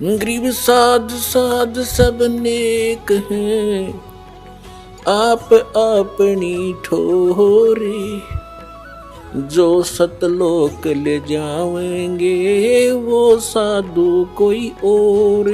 गरीब साध साध सब नेक हैं, आप अपनी ठोरे। जो सतलोक ले जाएंगे वो साधु कोई और।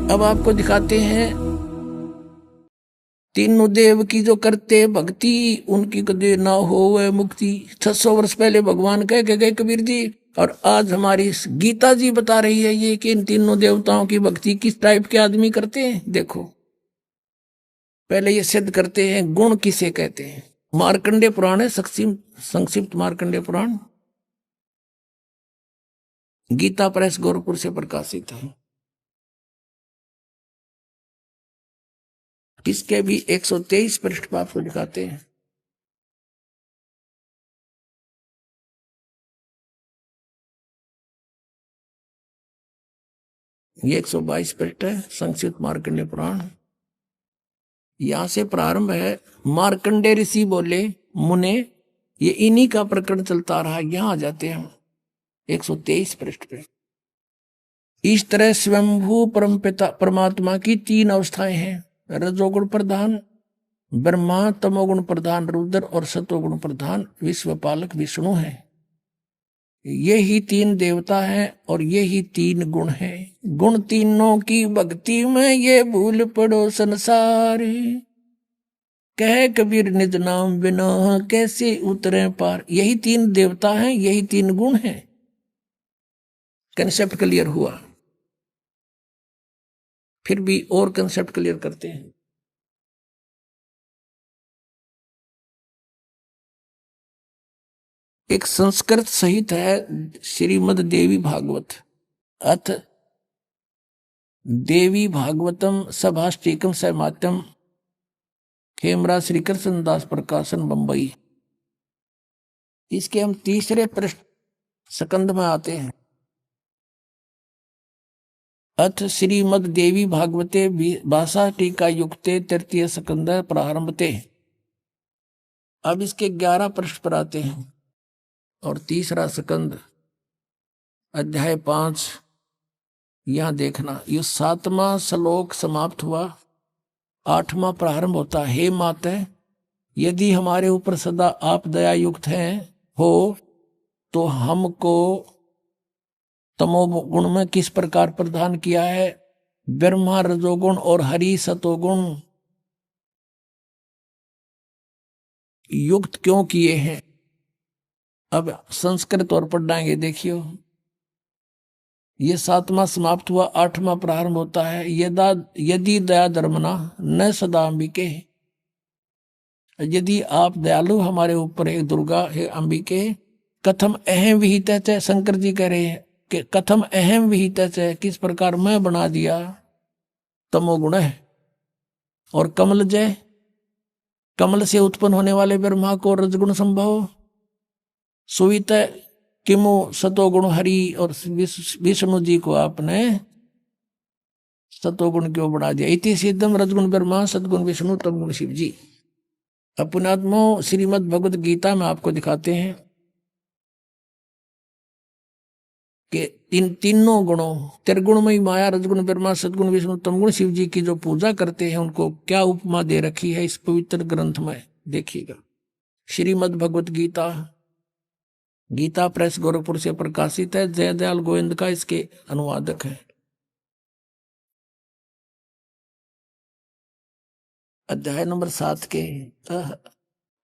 अब आपको दिखाते हैं तीनों देव की जो करते भक्ति उनकी कदे ना हो वह मुक्ति। 600 वर्ष पहले भगवान कह के गए कबीर जी, और आज हमारी गीता जी बता रही है ये कि इन तीनों देवताओं की भक्ति किस टाइप के आदमी करते हैं। देखो पहले ये सिद्ध करते हैं गुण किसे कहते हैं। मार्कंडे पुराण है, संक्षिप्त मार्कंडे पुराण, गीता प्रेस गोरखपुर से प्रकाशित है। इसके भी 123 पृष्ठ पर आपको दिखाते हैं। ये 122 पृष्ठ है संक्षिप्त मार्कंडे पुराण। यहां से प्रारंभ है। मार्कंडे ऋषि बोले मुने, ये इन्हीं का प्रकरण चलता रहा। यहां आ जाते हैं हम 123 पृष्ठ पे। इस तरह स्वयंभू परमपिता परमात्मा की 3 अवस्थाएं हैं, रजोगुण प्रधान ब्रह्मा, तमोगुण प्रधान रुद्र और सतोगुण प्रधान विश्वपालक विष्णु है। ये ही 3 देवता हैं और ये ही 3 गुण हैं। गुण तीनों की भक्ति में ये भूल पड़ो संसार, कह कबीर निज नाम बिना कैसे उतरे पार। यही 3 देवता हैं, यही 3 गुण हैं। कंसेप्ट क्लियर हुआ। फिर भी और कंसेप्ट क्लियर करते हैं। एक संस्कृत सहित है श्रीमद देवी भागवत, अथ देवी भागवतम सभाष्टिकम सहमात्यम, खेमरा श्री कृष्ण दास प्रकाशन बंबई। इसके हम तीसरे पृष्ठ स्कंद में आते हैं। अथ श्रीमद देवी भागवते भाषा टीका युक्ते तृतीय स्कंद प्रारंभते। अब इसके 11 पृष्ठ पर आते हैं और तीसरा स्कंद अध्याय 5। यहां देखना, ये 7वां श्लोक समाप्त हुआ, 8वां प्रारंभ होता। हे माते, यदि हमारे ऊपर सदा आप दया युक्त हैं हो तो हमको तमोगुण में किस प्रकार प्रदान किया है, ब्रह्मा रजोगुण और हरि सतोगुण युक्त क्यों किए हैं। अब संस्कृत और पढ़ाएंगे। देखियो ये 7वां समाप्त हुआ, 8वां प्रारंभ होता है। यदि दया धर्मना न सदा अंबिके, यदि आप दयालु हमारे ऊपर है दुर्गा है अंबिके, कथम अहम विहित है। शंकर जी कह रहे हैं कि कथम अहम विहित है, किस प्रकार मैं बना दिया तमोगुण है। और कमल जय, कमल से उत्पन्न होने वाले ब्रह्मा को रजगुण संभव, सुवित किमु सतोगुण हरि, और विष्णु जी को आपने सतोगुण क्यों बना दिया। इति सिद्धम रजगुण ब्रह्मा सतगुण विष्णु तमगुण शिव जी। अपनात्मो श्रीमद भगवद गीता में आपको दिखाते हैं कि तीनों गुणों त्रिगुणमयी माया रजगुण ब्रह्मा सतगुण विष्णु तमगुण शिव जी की जो पूजा करते हैं उनको क्या उपमा दे रखी है इस पवित्र ग्रंथ में। देखिएगा, श्रीमद भगवद गीता, गीता प्रेस गोरखपुर से प्रकाशित है। जयदयाल गोविंद का इसके अनुवादक है। अध्याय नंबर 7 के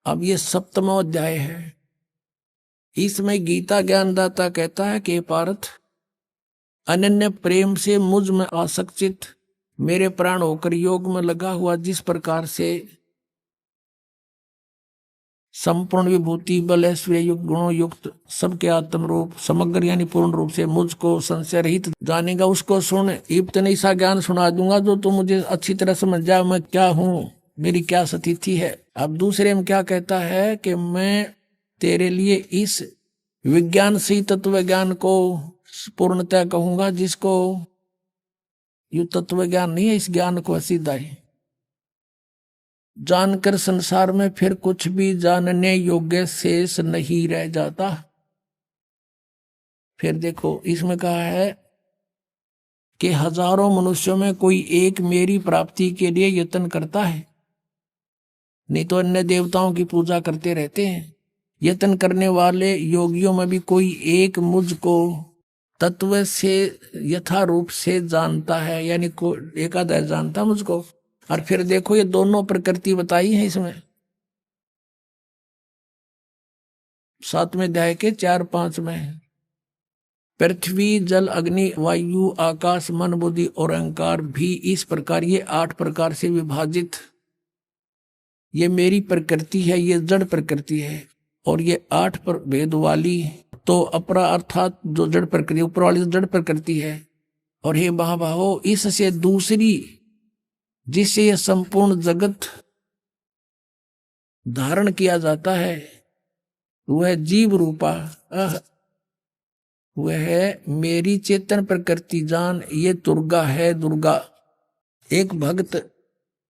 अब ये 7वां अध्याय है। इसमें गीता ज्ञानदाता कहता है कि पार्थ, अनन्य प्रेम से मुझ में आसक्तित मेरे प्राण होकर योग में लगा हुआ, जिस प्रकार से संपूर्ण विभूति बल ऐश्वर्य युक्त गुणों युक्त सबके आत्म रूप समग्र यानी पूर्ण रूप से मुझको संशय रहित जानेगा, उसको सुन। इतने सा ज्ञान सुना दूंगा जो तुम मुझे अच्छी तरह समझ जाए मैं क्या हूँ, मेरी क्या स्थिति है। अब दूसरे में क्या कहता है कि मैं तेरे लिए इस विज्ञान से तत्व ज्ञान को पूर्णतः कहूंगा, जिसको ये तत्व ज्ञान नहीं है, इस ज्ञान को सीधा है। जानकर संसार में फिर कुछ भी जानने योग्य शेष नहीं रह जाता। फिर देखो इसमें कहा है कि हजारों मनुष्यों में कोई एक मेरी प्राप्ति के लिए यत्न करता है, नहीं तो अन्य देवताओं की पूजा करते रहते हैं। यत्न करने वाले योगियों में भी कोई एक मुझको तत्व से यथारूप से जानता है, यानी को एकादश जानता मुझको। और फिर देखो ये दोनों प्रकृति बताई है इसमें 7वें अध्याय के 4-5 में। पृथ्वी, जल, अग्नि, वायु, आकाश, मन, बुद्धि और अहंकार भी इस प्रकार ये 8 प्रकार से विभाजित ये मेरी प्रकृति है, ये जड़ प्रकृति है। और ये 8 भेद वाली तो अपरा अर्थात जो जड़ प्रकृति, ऊपर वाली जड़ प्रकृति है। और हे महाबाहो, इससे दूसरी जिससे यह संपूर्ण जगत धारण किया जाता है वह जीव रूपा वह है मेरी चेतन प्रकृति जान। ये दुर्गा है। दुर्गा एक भक्त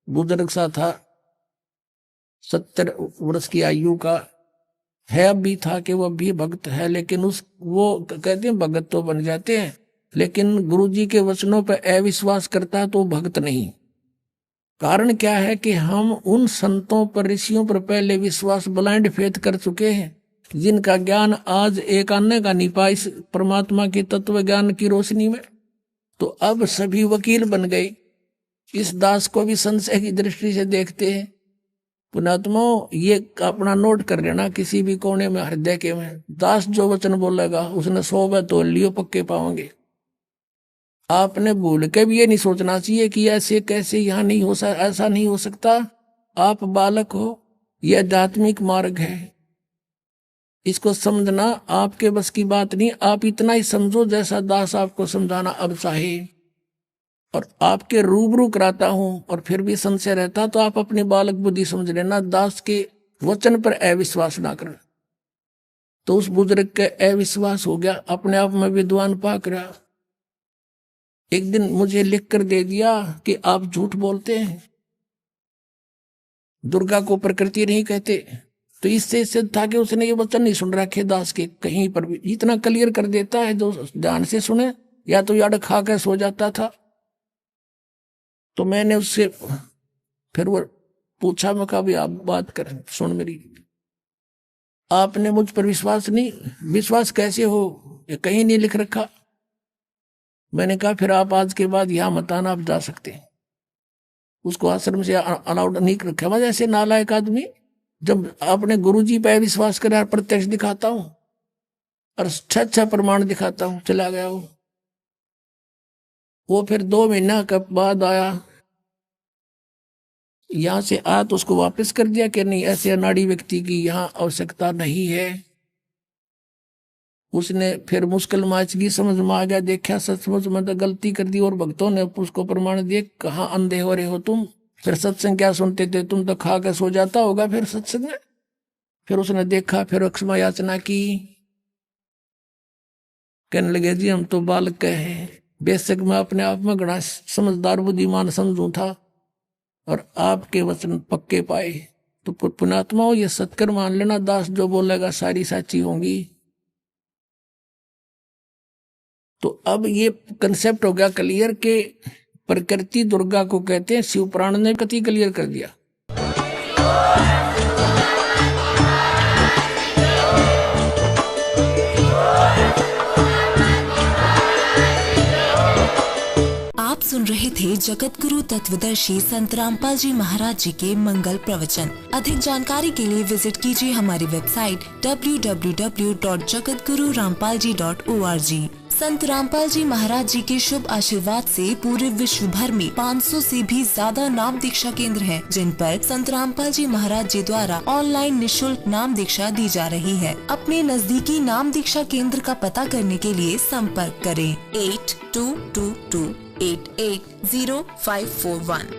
बुजुर्ग सा था, 70 वर्ष की आयु का है, अभी था कि वो भी भक्त है, लेकिन वो कहते हैं भगत तो बन जाते हैं, लेकिन गुरुजी के वचनों पर अविश्वास करता है तो भक्त नहीं। कारण क्या है कि हम उन संतों पर, ऋषियों पर पहले विश्वास ब्लाइंड फेथ कर चुके हैं, जिनका ज्ञान आज एक आने का नहीं पाया इस परमात्मा की तत्व ज्ञान की रोशनी में। तो अब सभी वकील बन गए। इस दास को भी संशय की दृष्टि से देखते हैं। पुणात्मा ये अपना नोट कर लेना, किसी भी कोने में हृदय के में दास जो वचन बोलेगा उसने 100 बार तोल लियो, पक्के पाओगे। आपने भूल के भी ये नहीं सोचना चाहिए कि ऐसे कैसे यहाँ नहीं हो सकता, ऐसा नहीं हो सकता। आप बालक हो, यह आध्यात्मिक मार्ग है, इसको समझना आपके बस की बात नहीं। आप इतना ही समझो जैसा दास आपको समझाना अब चाहे। और आपके रूबरू कराता हूं और फिर भी संशय रहता तो आप अपनी बालक बुद्धि समझ लेना, दास के वचन पर अविश्वास ना करना। तो उस बुजुर्ग के अविश्वास हो गया, अपने आप में विद्वान पाक रहा। एक दिन मुझे लिख कर दे दिया कि आप झूठ बोलते हैं, दुर्गा को प्रकृति नहीं कहते। तो इससे सिद्ध था कि उसने ये वचन नहीं सुन रखे दास के कहीं पर भी। इतना क्लियर कर देता है जो ध्यान से सुने, या तो याद खा कर सो जाता था। तो मैंने उससे फिर वो पूछा, मैं कहा भी आप बात करें, सुन मेरी, आपने मुझ पर विश्वास नहीं, विश्वास कैसे हो, ये कहीं नहीं लिख रखा। मैंने कहा फिर आप आज के बाद यहां मत आना, आप जा सकते हैं। उसको आश्रम से अलाउड नहीं रखा। वह जैसे नालायक आदमी, जब आपने गुरुजी पे विश्वास करे, प्रत्यक्ष दिखाता हूं और अच्छा प्रमाण दिखाता हूं, चला गया वो फिर 2 महीना के बाद आया, यहां से आया तो उसको वापस कर दिया कि नहीं, ऐसे अनाड़ी व्यक्ति की यहां आवश्यकता नहीं है। उसने फिर मुश्किल माचगी समझ में आ गया, देखा सचमुच में तो गलती कर दी और भक्तों ने उसको प्रमाण दिए, कहाँ अंधे हो रहे हो तुम, फिर सत्संग क्या सुनते थे, तुम तो खा के सो जाता होगा फिर सत्संग में। फिर उसने देखा, फिर क्षमा याचना की, कहने लगे जी हम तो बालक हैं, बेशक मैं अपने आप में घना समझदार बुद्धिमान समझू था और आपके वचन पक्के पाए। तो पुण्यात्मा हो, ये सत्कर मान लेना, दास जो बोलेगा सारी साची होंगी। तो अब ये कंसेप्ट हो गया क्लियर के प्रकृति दुर्गा को कहते हैं। शिव पुराण ने कति क्लियर कर दिया। आप सुन रहे थे जगत गुरु तत्वदर्शी संत रामपाल जी महाराज जी के मंगल प्रवचन। अधिक जानकारी के लिए विजिट कीजिए हमारी वेबसाइट www.jagatgururampalji.org। संत रामपाल जी महाराज जी के शुभ आशीर्वाद से पूरे विश्व भर में 500 से भी ज्यादा नाम दीक्षा केंद्र हैं, जिन पर संत रामपाल जी महाराज जी द्वारा ऑनलाइन निशुल्क नाम दीक्षा दी जा रही है। अपने नजदीकी नाम दीक्षा केंद्र का पता करने के लिए संपर्क करें 8222880541।